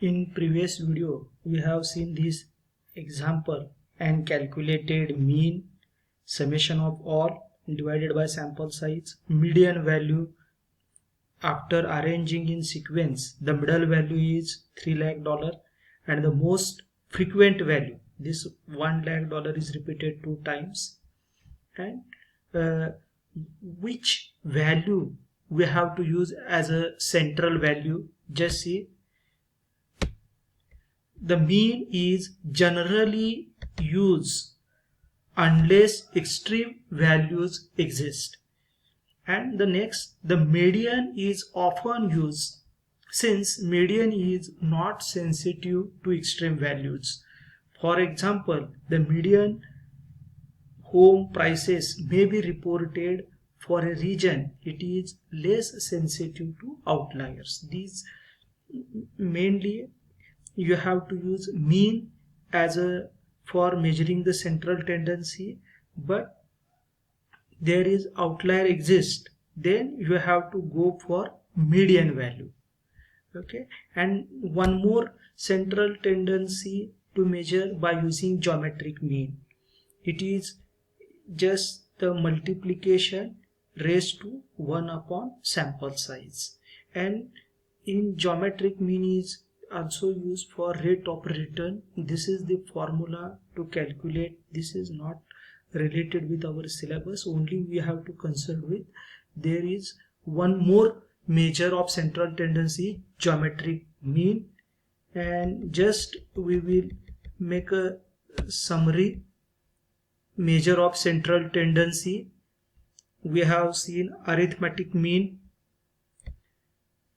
In previous video, we have seen this example and calculated mean, summation of all divided by sample size, median value. After arranging in sequence, the middle value is $3 lakh and the most frequent value, this $1 lakh is repeated 2 times, and which value we have to use as a central value. Just see, the mean is generally used unless extreme values exist, and the next, the median is often used since median is not sensitive to extreme values. For example, the median home prices may be reported for a region it is less sensitive to outliers. These mainly you have to use mean as a for measuring the central tendency, but there is outlier exist, then you have to go for median value. Okay, and one more central tendency to measure by using geometric mean. It is just the multiplication raised to 1 upon sample size, and in geometric mean is also used for rate of return. This is the formula to calculate. This is not related with our syllabus, only we have to consult with. There is one more measure of central tendency, geometric mean, and just we will make a summary. Measure of central tendency, we have seen arithmetic mean,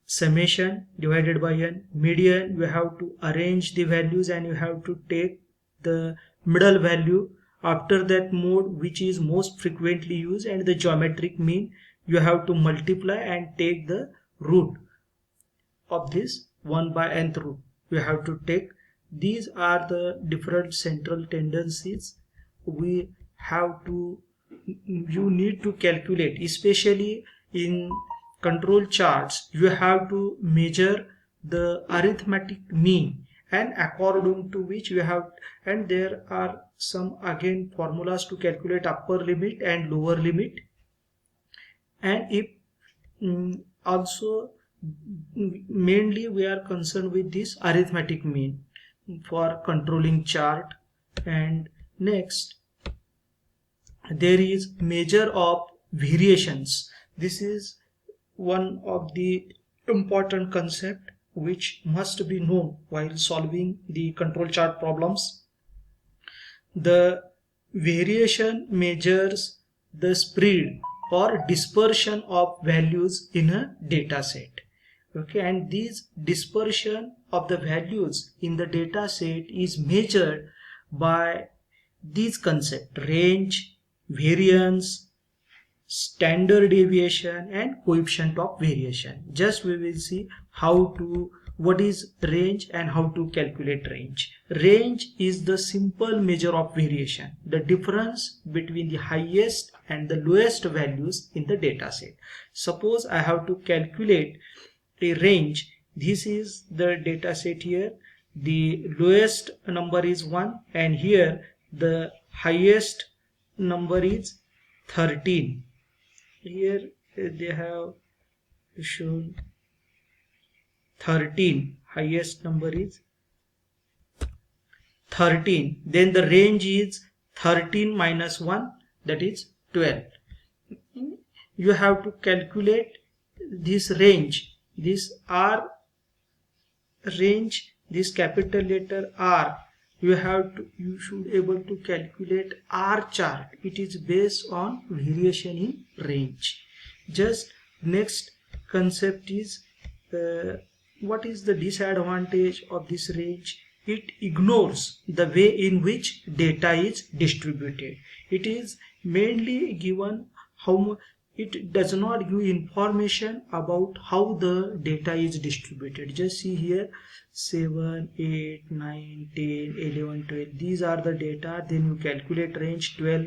summation divided by n, median you have to arrange the values and you have to take the middle value. After that mode which is most frequently used, and the geometric mean you have to multiply and take the root of this 1 by nth root you have to take. These are the different central tendencies we have to, you need to calculate, especially in control charts. You have to measure the arithmetic mean, and according to which you have, and there are some again formulas to calculate upper limit and lower limit. And if also mainly we are concerned with this arithmetic mean for controlling chart. And next, there is measure of variations. This is one of the important concept which must be known while solving the control chart problems. The variation measures the spread or dispersion of values in a data set. Okay, and this dispersion of the values in the data set is measured by these concepts: range, variance, standard deviation, and coefficient of variation. Just we will see how to, what is range and how to calculate range. Range is the simple measure of variation, the difference between the highest and the lowest values in the data set. Suppose I have to calculate a range. This is the data set here. The lowest number is 1, and here the highest number is 13. Here they have shown 13, highest number is 13. Then the range is 13 minus 1, that is 12. You have to calculate this range, this R range, this capital letter R. You should able to calculate R chart. It is based on variation in range. Just next concept is what is the disadvantage of this range? It ignores the way in which data is distributed. It is mainly given how much, it does not give information about how the data is distributed. Just see here 7, 8, 9, 10, 11, 12. These are the data. Then you calculate range 12,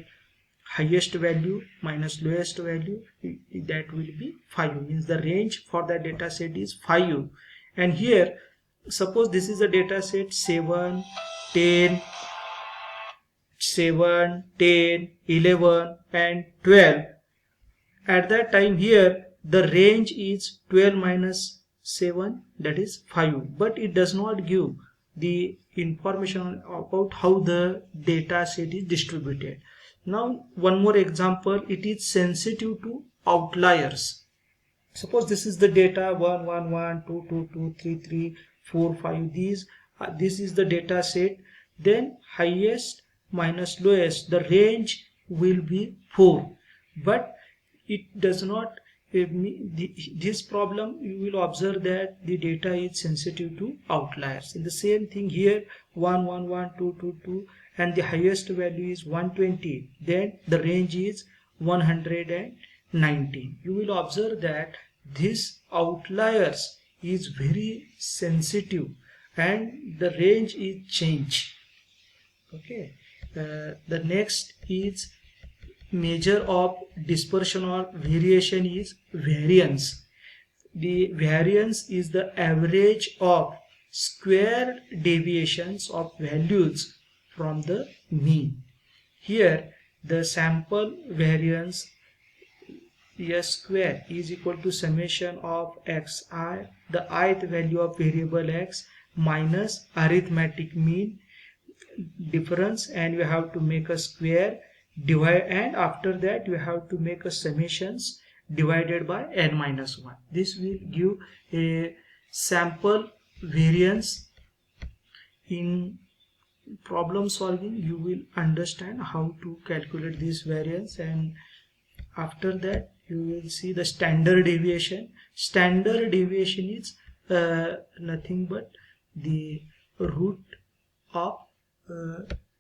highest value minus lowest value, that will be 5. Means the range for the data set is 5. And here suppose this is a data set 7, 10, 7, 10, 11 and 12. At that time here the range is 12 minus 7, that is 5, but it does not give the information about how the data set is distributed. Now one more example, it is sensitive to outliers. Suppose this is the data 1, 1, 1, 2, 2, 2, 3, 3, 4, 5. This is the data set. Then highest minus lowest, the range will be 4. But it does not, this problem you will observe that the data is sensitive to outliers. In the same thing here 1, 1, 1, 2, 2, 2 and the highest value is 120. Then the range is 119. You will observe that this outliers is very sensitive and the range is changed. Okay, the next is measure of dispersion or variation is variance. The variance is the average of square deviations of values from the mean. Here the sample variance S square is equal to summation of xi, the ith value of variable x, minus arithmetic mean difference, and you have to make a square divide, and after that you have to make a summations divided by n minus 1. This will give a sample variance. In problem solving you will understand how to calculate this variance, and after that you will see the standard deviation. Standard deviation is nothing but the root of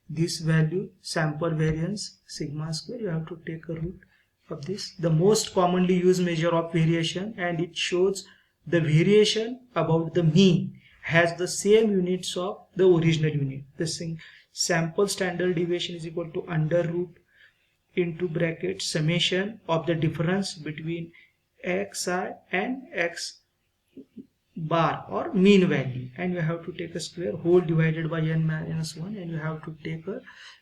this value, sample variance sigma square. You have to take a root of this. The most commonly used measure of variation, and it shows the variation about the mean has the same units of the original unit. This thing, sample standard deviation is equal to under root into bracket summation of the difference between xi and x bar or mean value, and you have to take a square whole divided by n minus 1, and you have to take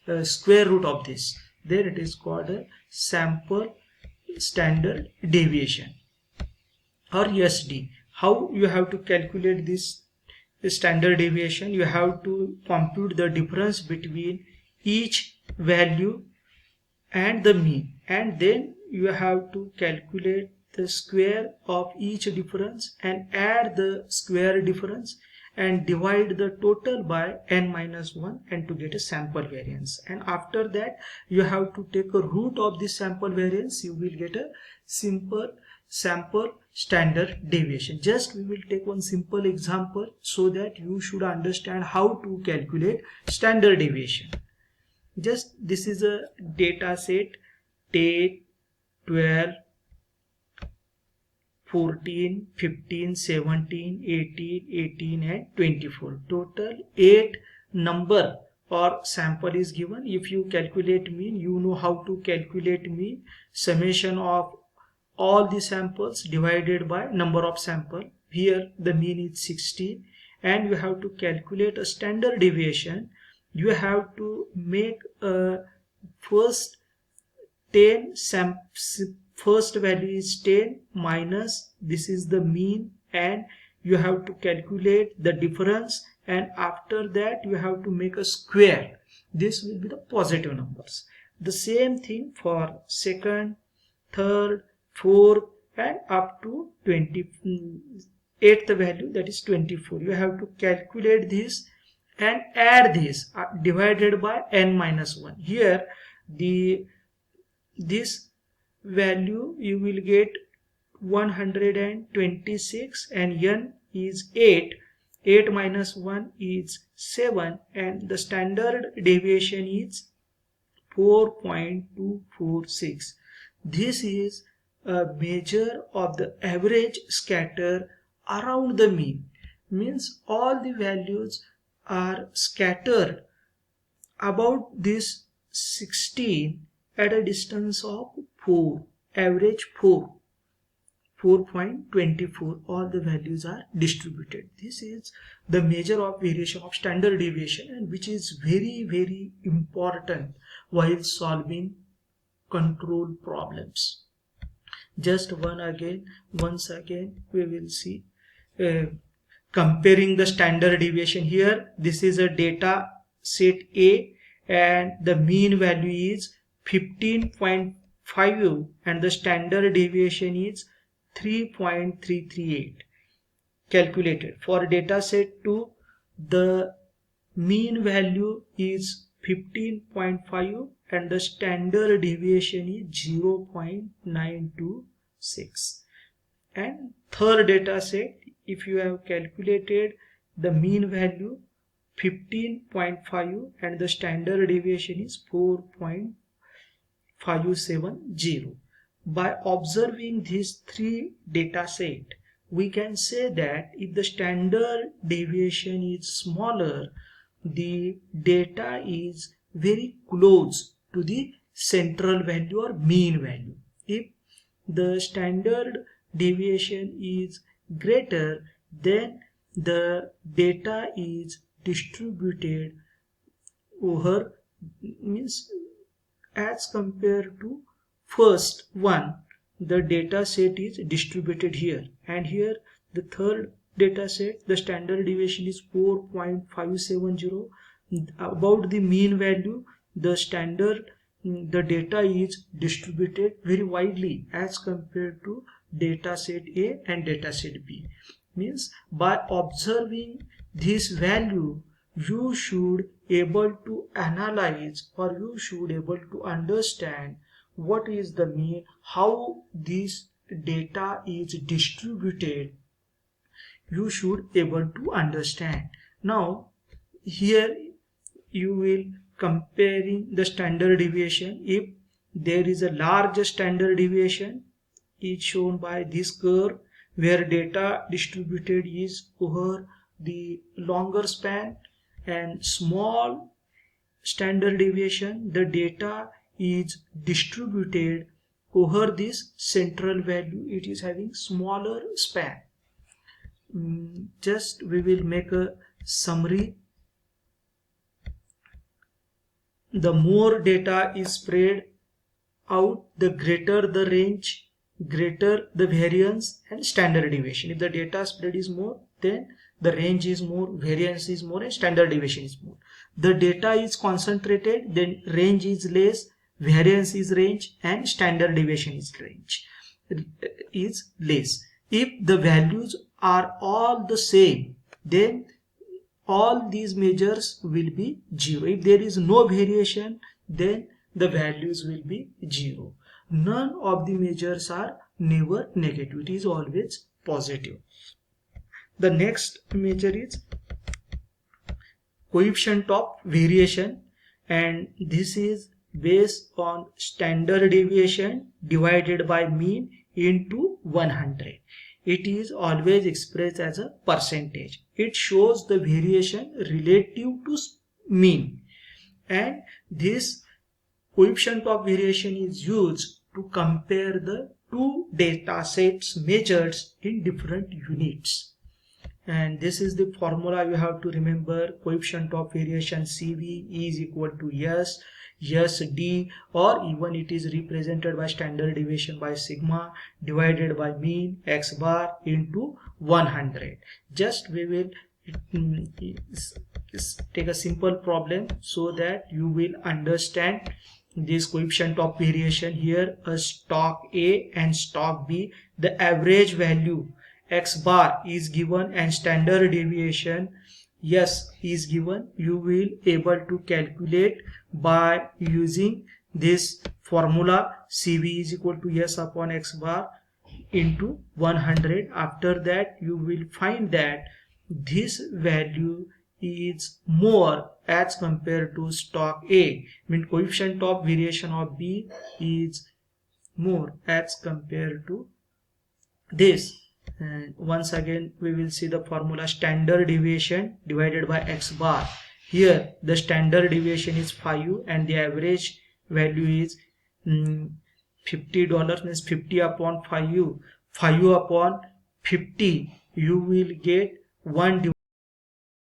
a square root of this. Then it is called a sample standard deviation or SD. How you have to calculate this standard deviation? You have to compute the difference between each value and the mean, and then you have to calculate the square of each difference and add the square difference and divide the total by n minus 1 and to get a sample variance. And after that you have to take a root of this sample variance. You will get a simple sample standard deviation. Just we will take one simple example so that you should understand how to calculate standard deviation. Just this is a data set 10, 12, 14, 15, 17, 18, 18 and 24. Total 8 number or sample is given. If you calculate mean, you know how to calculate mean. Summation of all the samples divided by number of sample. Here the mean is 16, and you have to calculate a standard deviation. You have to make a first 10 first value is 10 minus this is the mean, and you have to calculate the difference, and after that you have to make a square. This will be the positive numbers. The same thing for second, third, fourth and up to 28th value, that is 24. You have to calculate this and add this divided by n minus 1. Here this value you will get 126 and n is 8. 8 minus 1 is 7, and the standard deviation is 4.246. This is a measure of the average scatter around the mean. Means all the values are scattered about this 16 at a distance of 4, average 4. 4.24. All the values are distributed. This is the measure of variation of standard deviation, and which is very important while solving control problems. Just once again we will see comparing the standard deviation. Here this is a data set A and the mean value is 15.5 and the standard deviation is 3.338 calculated. For data set 2 the mean value is 15.5 and the standard deviation is 0.926. And third data set, if you have calculated the mean value 15.5 and the standard deviation is 4.570. By observing these three data set, we can say that if the standard deviation is smaller, the data is very close to the central value or mean value. If the standard deviation is greater, then the data is distributed over, means as compared to first one, the data set is distributed here, and here the third data set the standard deviation is 4.570. About the mean value, the data is distributed very widely as compared to data set A and data set B. Means by observing this value, you should able to analyze, or you should able to understand what is the mean, how this data is distributed. You should able to understand. Now here you will comparing the standard deviation. If there is a large standard deviation, is shown by this curve where data distributed is over the longer span, and small standard deviation, the data is distributed over this central value, it is having smaller span. Just we will make a summary. The more data is spread out, the greater the range, greater the variance and standard deviation. If the data spread is more, then the range is more, variance is more, and standard deviation is more. The data is concentrated, then range is less, variance is range, and standard deviation is less. If the values are all the same, then all these measures will be 0. If there is no variation, then the values will be 0. None of the measures are never negative, it is always positive. The next measure is coefficient of variation, and this is based on standard deviation divided by mean into 100. It is always expressed as a percentage. It shows the variation relative to mean, and this coefficient of variation is used to compare the two data sets measured in different units. And this is the formula you have to remember. Coefficient of variation CV is equal to S D, or even it is represented by standard deviation by sigma divided by mean x bar into 100. Just we will take a simple problem so that you will understand this coefficient of variation. Here a stock A and stock B, the average value x bar is given and standard deviation S is given. You will able to calculate by using this formula. CV is equal to S upon x bar into 100. After that you will find that this value is more as compared to stock A. Mean coefficient of variation of B is more as compared to this. And once again we will see the formula. Standard deviation divided by x bar. Here the standard deviation is 5 and the average value is $50, means 50 upon 5. 5 upon 50, you will get 1